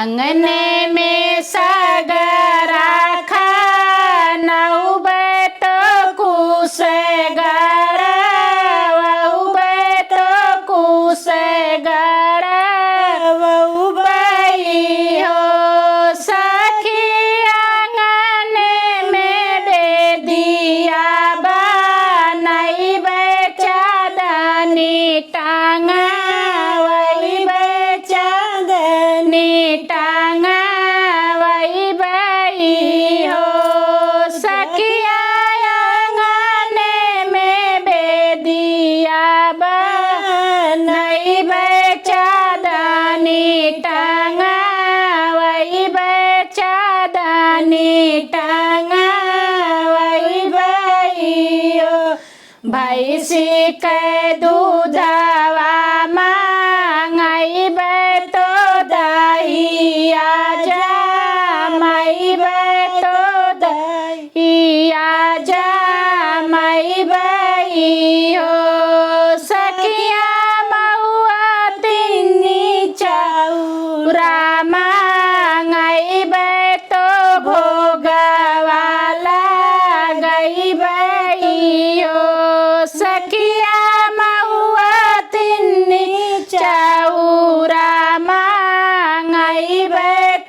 अंगने में सगरा खानऊ बैत कुश गड़ा वऊ बैत कुश गड़ा वऊ बई हो सखी आंगने में बेदिया बनई बेचादनी टांगा वही बेचादनी टांगा वही बई हो सखिया आंगने में बेदिया बनई बेचादनी टांगा वही बेचादनी टांगा वही बई हो भैंसी के दूधवा मांगई तो दहिया जमई तो दहिया जमई बई हो सखिया महुआ तिन्नी चौरा मांगई तो भोगवा लगई बई हो सखिया महुआ तिन्नी चौरा मांगई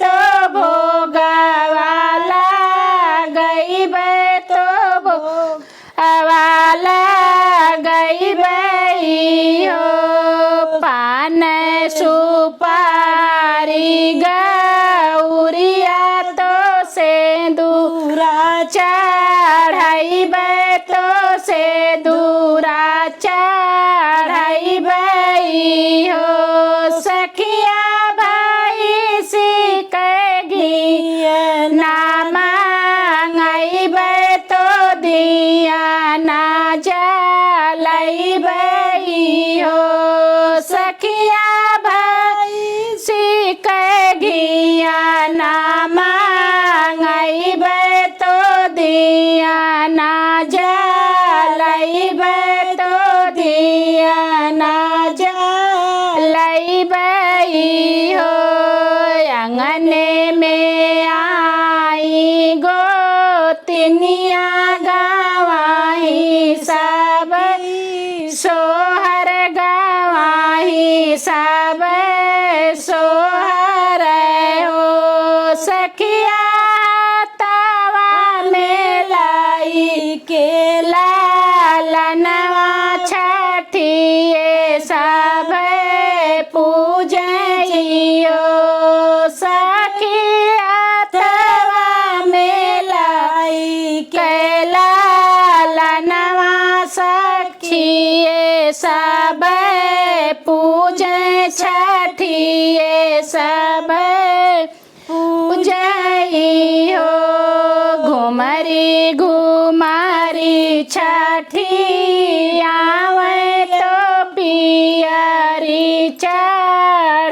तो भोगवा लगई तो भोगवा लगई बई हो पान सुपारी गौरिया तो सेंदूरा चढ़ाई तो सेंदूरा चढ़ाई बई हो सखिया भाई सिकगी ना मांगई तो दिया ना जलई बई हो सखिया भाई सिकगी ना मांगई तो दिया ना जलई तो दिया ना जलई बई हो अंगने में आई गोतनिया गवाही सब सोहर गवाही सब सोहर हो सखिया तवा में लाई के लालनवा छठिए सब पूजइयो सखिया तवा में लाई के लालनवा सखिए सब पूजे छठिए सब पूजई हो घुमरी घुमारी छठी आवे तो पियरी चढ़